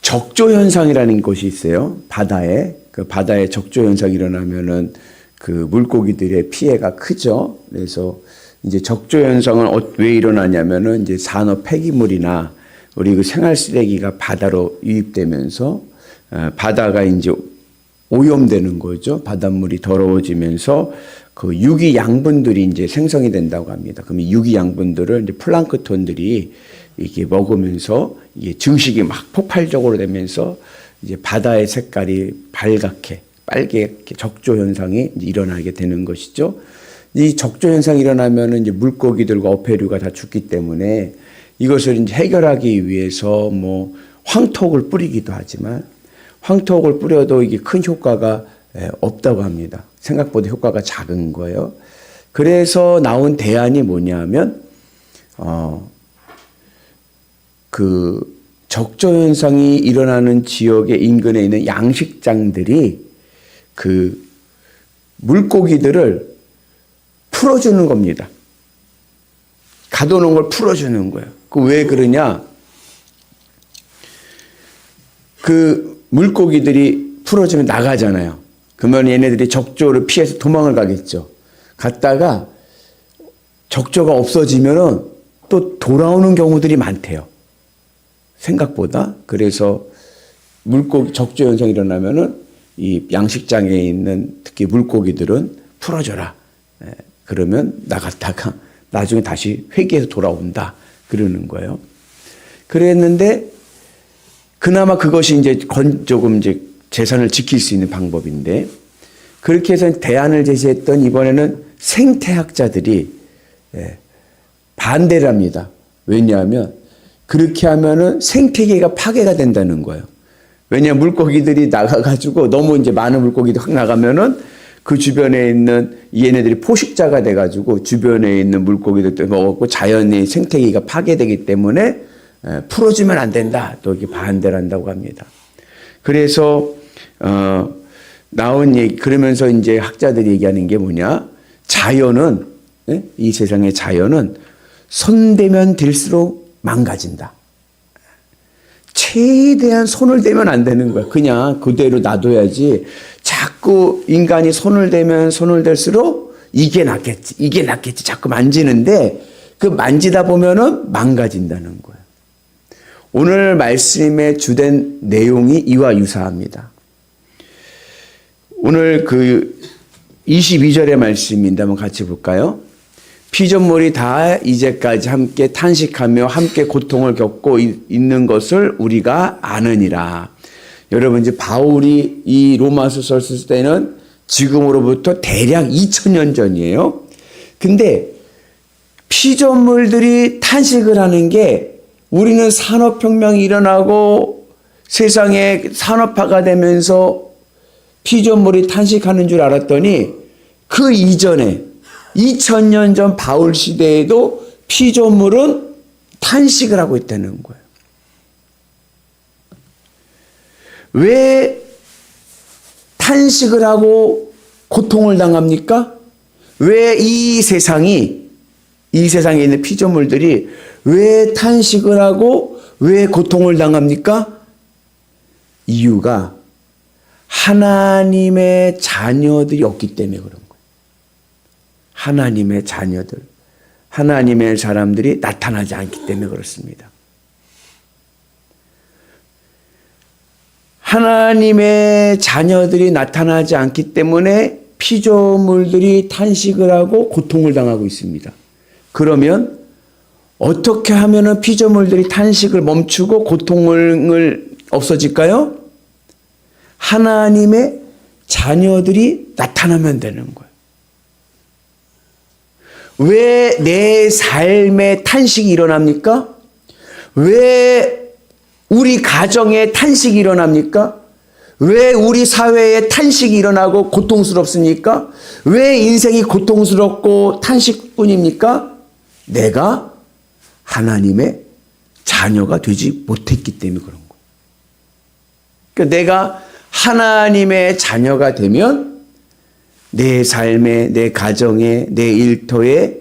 적조 현상이라는 것이 있어요. 바다에. 그 바다에 적조 현상이 일어나면은 그 물고기들의 피해가 크죠. 그래서 이제 적조 현상은 왜 일어나냐면은 이제 산업 폐기물이나 우리 그 생활 쓰레기가 바다로 유입되면서 바다가 이제 오염되는 거죠. 바닷물이 더러워지면서 그 유기 양분들이 이제 생성이 된다고 합니다. 그럼 이 유기 양분들을 이제 플랑크톤들이 이게 먹으면서 이게 증식이 막 폭발적으로 되면서 이제 바다의 색깔이 빨갛게 적조 현상이 이제 일어나게 되는 것이죠. 이 적조 현상이 일어나면은 이제 물고기들과 어패류가 다 죽기 때문에 이것을 이제 해결하기 위해서 뭐 황토를 뿌리기도 하지만 황토를 뿌려도 이게 큰 효과가 없다고 합니다. 생각보다 효과가 작은 거예요. 그래서 나온 대안이 뭐냐면 그 적조 현상이 일어나는 지역의 인근에 있는 양식장들이 그 물고기들을 풀어주는 겁니다. 가둬놓은 걸 풀어주는 거예요. 그 왜 그러냐? 그 물고기들이 풀어주면 나가잖아요. 그러면 얘네들이 적조를 피해서 도망을 가겠죠. 갔다가 적조가 없어지면은 또 돌아오는 경우들이 많대요. 생각보다. 그래서 적조 현상이 일어나면은 이 양식장에 있는 특히 물고기들은 풀어줘라. 그러면 나갔다가 나중에 다시 회귀해서 돌아온다. 그러는 거예요. 그랬는데 그나마 그것이 이제 조금 이제 재산을 지킬 수 있는 방법인데 그렇게 해서 대안을 제시했던 이번에는 생태학자들이 반대를 합니다. 왜냐하면 그렇게 하면은 생태계가 파괴가 된다는 거예요. 왜냐하면 물고기들이 나가가지고 너무 이제 많은 물고기들이 확 나가면은 그 주변에 있는 얘네들이 포식자가 돼가지고 주변에 있는 물고기들도 먹었고 자연의 생태계가 파괴되기 때문에 풀어주면 안 된다. 또 이렇게 반대를 한다고 합니다. 그래서 나온 얘기 그러면서 이제 학자들이 얘기하는 게 뭐냐? 자연은 이 세상의 자연은 손대면 될수록 망가진다. 최대한 손을 대면 안 되는 거야. 그냥 그대로 놔둬야지. 자꾸 인간이 손을 대면 손을 댈수록 이게 낫겠지. 자꾸 만지는데 그 만지다 보면은 망가진다는 거예요. 오늘 말씀의 주된 내용이 이와 유사합니다. 오늘 그 22절의 말씀인데 한번 같이 볼까요? 피조물이 다 이제까지 함께 탄식하며 함께 고통을 겪고 있는 것을 우리가 아느니라. 여러분 이제 바울이 이 로마서를 쓸 때는 지금으로부터 대략 2000년 전이에요. 근데 피조물들이 탄식을 하는 게 우리는 산업혁명이 일어나고 세상에 산업화가 되면서 피조물이 탄식하는 줄 알았더니 그 이전에 2000년 전 바울 시대에도 피조물은 탄식을 하고 있다는 거예요. 왜 탄식을 하고 고통을 당합니까? 왜 이 세상에 있는 피조물들이 왜 탄식을 하고 왜 고통을 당합니까? 이유가 하나님의 자녀들이 없기 때문에 그런 거예요. 하나님의 자녀들, 하나님의 사람들이 나타나지 않기 때문에 그렇습니다. 하나님의 자녀들이 나타나지 않기 때문에 피조물들이 탄식을 하고 고통을 당하고 있습니다. 그러면 어떻게 하면 피조물들이 탄식을 멈추고 고통을 없어질까요? 하나님의 자녀들이 나타나면 되는 거예요. 왜 내 삶에 탄식이 일어납니까? 왜 우리 가정에 탄식이 일어납니까? 왜 우리 사회에 탄식이 일어나고 고통스럽습니까? 왜 인생이 고통스럽고 탄식뿐입니까? 내가 하나님의 자녀가 되지 못했기 때문에 그런 거예요. 그러니까 내가 하나님의 자녀가 되면 내 삶에, 내 가정에, 내 일터에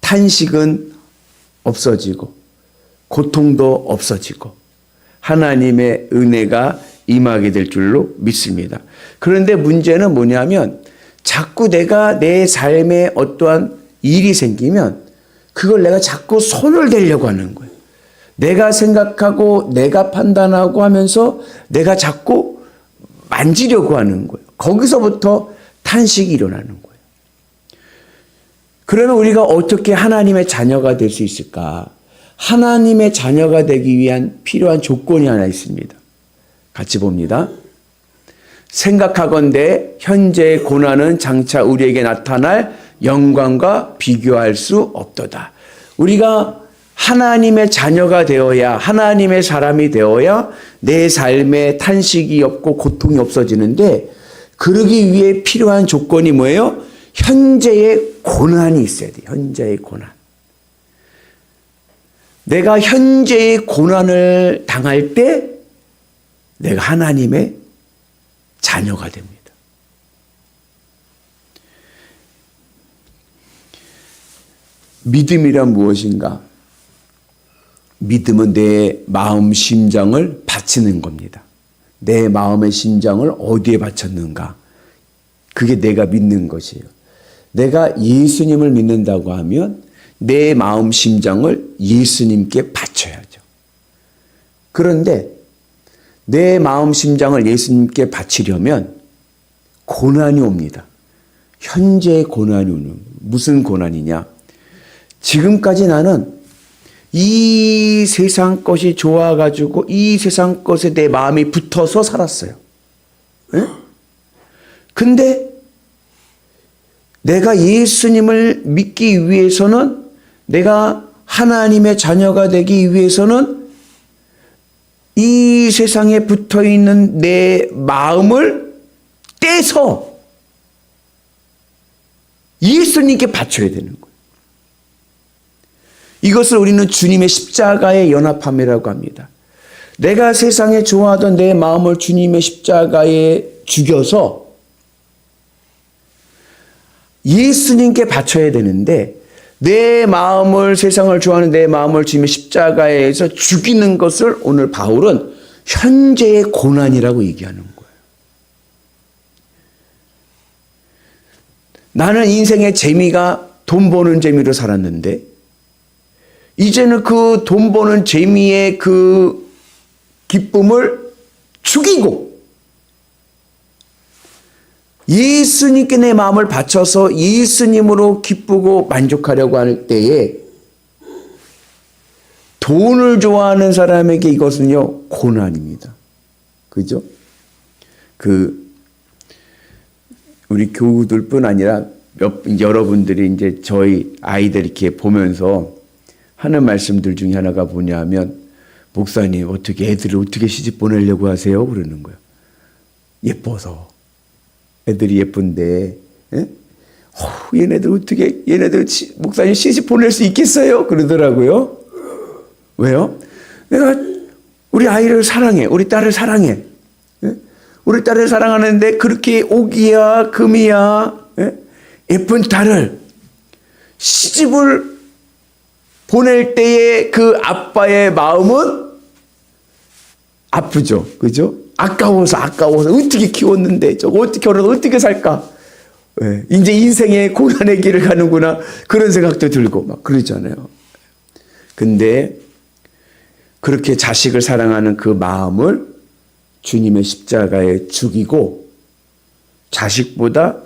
탄식은 없어지고 고통도 없어지고 하나님의 은혜가 임하게 될 줄로 믿습니다. 그런데 문제는 뭐냐면 자꾸 내가 내 삶에 어떠한 일이 생기면 그걸 내가 자꾸 손을 대려고 하는 거예요. 내가 생각하고 내가 판단하고 하면서 내가 자꾸 만지려고 하는 거예요. 거기서부터 탄식이 일어나는 거예요. 그러면 우리가 어떻게 하나님의 자녀가 될 수 있을까? 하나님의 자녀가 되기 위한 필요한 조건이 하나 있습니다. 같이 봅니다. 생각하건대 현재의 고난은 장차 우리에게 나타날 영광과 비교할 수 없도다. 우리가 하나님의 자녀가 되어야, 하나님의 사람이 되어야 내 삶에 탄식이 없고 고통이 없어지는데, 그러기 위해 필요한 조건이 뭐예요? 현재의 고난이 있어야 돼요. 현재의 고난. 내가 현재의 고난을 당할 때 내가 하나님의 자녀가 됩니다. 믿음이란 무엇인가? 믿음은 내 마음 심장을 바치는 겁니다. 내 마음의 심장을 어디에 바쳤는가? 그게 내가 믿는 것이에요. 내가 예수님을 믿는다고 하면 내 마음 심장을 예수님께 바쳐야죠. 그런데 내 마음 심장을 예수님께 바치려면 고난이 옵니다. 현재의 고난이 오는, 무슨 고난이냐? 지금까지 나는 이 세상 것이 좋아가지고 이 세상 것에 내 마음이 붙어서 살았어요. 네? 근데 내가 예수님을 믿기 위해서는, 내가 하나님의 자녀가 되기 위해서는 이 세상에 붙어 있는 내 마음을 떼서 예수님께 바쳐야 되는 거예요. 이것을 우리는 주님의 십자가의 연합함이라고 합니다. 내가 세상에 좋아하던 내 마음을 주님의 십자가에 죽여서 예수님께 바쳐야 되는데, 내 마음을, 세상을 좋아하는 내 마음을 주님의 십자가에서 죽이는 것을 오늘 바울은 현재의 고난이라고 얘기하는 거예요. 나는 인생의 재미가 돈 버는 재미로 살았는데, 이제는 그 돈 버는 재미의 그 기쁨을 죽이고 예수님께 내 마음을 바쳐서 예수님으로 기쁘고 만족하려고 할 때에, 돈을 좋아하는 사람에게 이것은요, 고난입니다. 그죠? 우리 교우들뿐 아니라 여러분들이 이제 저희 아이들 이렇게 보면서 하는 말씀들 중에 하나가 뭐냐면, 목사님, 어떻게 애들을 어떻게 시집 보내려고 하세요? 그러는 거예요. 예뻐서. 애들이 예쁜데, 예? 얘네들 목사님 시집 보낼 수 있겠어요? 그러더라고요. 왜요? 내가 우리 아이를 사랑해. 우리 딸을 사랑해. 예? 우리 딸을 사랑하는데 그렇게 옥이야, 금이야, 예? 예쁜 딸을 시집을 보낼 때의 그 아빠의 마음은 아프죠. 그죠? 아까워서 어떻게 키웠는데 저거 어떻게 결혼 어떻게 살까? 네. 이제 인생의 고난의 길을 가는구나, 그런 생각도 들고 막 그러잖아요. 근데 그렇게 자식을 사랑하는 그 마음을 주님의 십자가에 죽이고 자식보다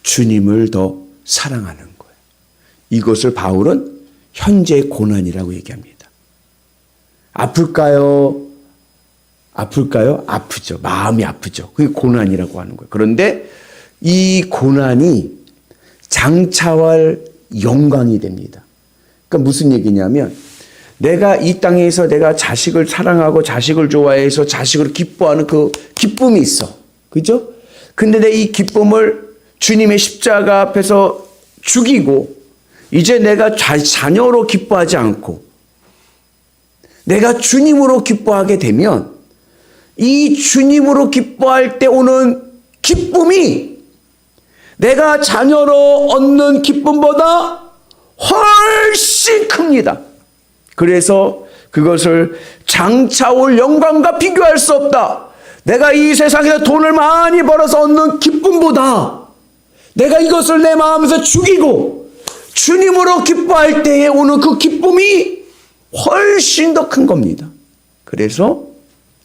주님을 더 사랑하는 거예요. 이것을 바울은 현재의 고난이라고 얘기합니다. 아플까요? 아프죠. 마음이 아프죠. 그게 고난이라고 하는 거예요. 그런데 이 고난이 장차할 영광이 됩니다. 그러니까 무슨 얘기냐면, 내가 이 땅에서 내가 자식을 사랑하고 자식을 좋아해서 자식을 기뻐하는 그 기쁨이 있어. 그죠? 근데 내 이 기쁨을 주님의 십자가 앞에서 죽이고, 이제 내가 자녀로 기뻐하지 않고 내가 주님으로 기뻐하게 되면, 이 주님으로 기뻐할 때 오는 기쁨이 내가 자녀로 얻는 기쁨보다 훨씬 큽니다. 그래서 그것을 장차올 영광과 비교할 수 없다. 내가 이 세상에서 돈을 많이 벌어서 얻는 기쁨보다 내가 이것을 내 마음에서 죽이고 주님으로 기뻐할 때에 오는 그 기쁨이 훨씬 더 큰 겁니다. 그래서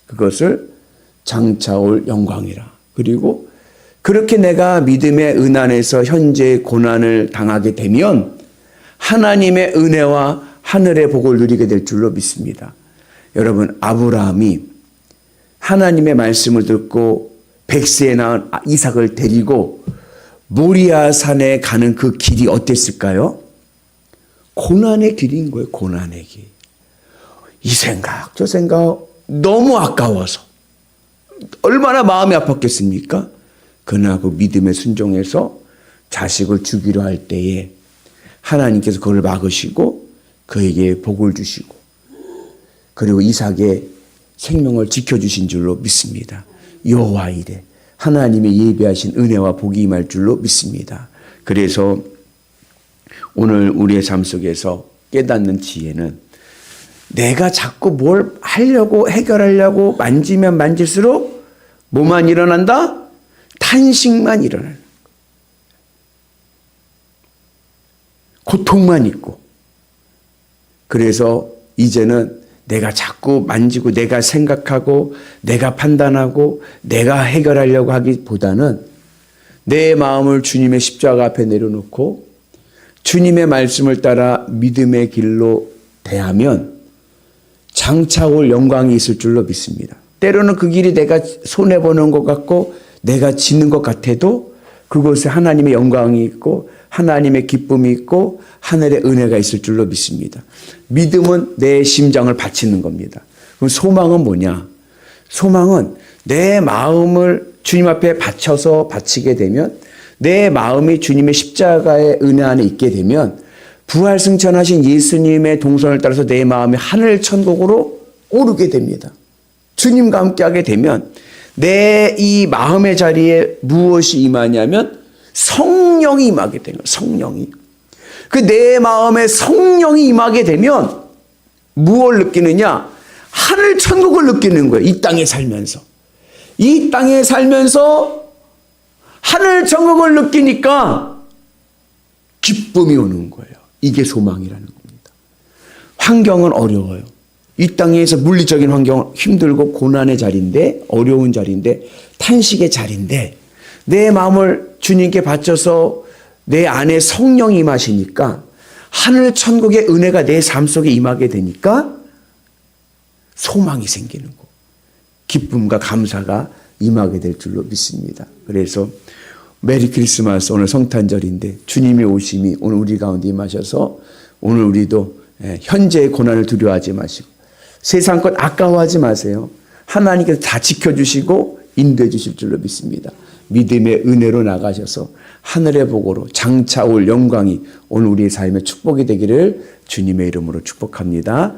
그것을 장차올 영광이라. 그리고 그렇게 내가 믿음의 은안에서 현재의 고난을 당하게 되면 하나님의 은혜와 하늘의 복을 누리게 될 줄로 믿습니다. 여러분, 아브라함이 하나님의 말씀을 듣고 100세에 낳은 이삭을 데리고 모리아 산에 가는 그 길이 어땠을까요? 고난의 길인 거예요. 고난의 길. 이 생각 저 생각 너무 아까워서 얼마나 마음이 아팠겠습니까? 그러나 그 믿음에 순종해서 자식을 주기로 할 때에 하나님께서 그걸 막으시고 그에게 복을 주시고 그리고 이삭의 생명을 지켜주신 줄로 믿습니다. 여호와 이레 하나님의 예비하신 은혜와 복이 임할 줄로 믿습니다. 그래서 오늘 우리의 삶 속에서 깨닫는 지혜는 내가 자꾸 뭘 하려고 해결하려고 만지면 만질수록 뭐만 일어난다? 탄식만 일어나는 거예요. 고통만 있고. 그래서 이제는 내가 자꾸 만지고 내가 생각하고 내가 판단하고 내가 해결하려고 하기보다는 내 마음을 주님의 십자가 앞에 내려놓고 주님의 말씀을 따라 믿음의 길로 대하면 장차 올 영광이 있을 줄로 믿습니다. 때로는 그 길이 내가 손해보는 것 같고 내가 지는 것 같아도 그곳에 하나님의 영광이 있고 하나님의 기쁨이 있고 하늘의 은혜가 있을 줄로 믿습니다. 믿음은 내 심장을 바치는 겁니다. 그럼 소망은 뭐냐? 소망은 내 마음을 주님 앞에 바치게 되면 내 마음이 주님의 십자가의 은혜 안에 있게 되면 부활승천하신 예수님의 동선을 따라서 내 마음이 하늘 천국으로 오르게 됩니다. 주님과 함께하게 되면 내 이 마음의 자리에 무엇이 임하냐면 성령이 임하게 되는 거예요. 성령이. 그 내 마음에 성령이 임하게 되면 무엇을 느끼느냐? 하늘 천국을 느끼는 거예요. 이 땅에 살면서. 이 땅에 살면서 하늘 천국을 느끼니까 기쁨이 오는 거예요. 이게 소망이라는 겁니다. 환경은 어려워요. 이 땅에서 물리적인 환경은 힘들고 고난의 자리인데 어려운 자리인데 탄식의 자리인데 내 마음을 주님께 바쳐서 내 안에 성령이 임하시니까 하늘 천국의 은혜가 내 삶 속에 임하게 되니까 소망이 생기는 거. 기쁨과 감사가 임하게 될 줄로 믿습니다. 그래서 메리 크리스마스 오늘 성탄절인데 주님의 오심이 오늘 우리 가운데 임하셔서 오늘 우리도 현재의 고난을 두려워하지 마시고 세상 것 아까워하지 마세요. 하나님께서 다 지켜주시고 인도해 주실 줄로 믿습니다. 믿음의 은혜로 나가셔서 하늘의 복으로 장차 올 영광이 오늘 우리의 삶의 축복이 되기를 주님의 이름으로 축복합니다.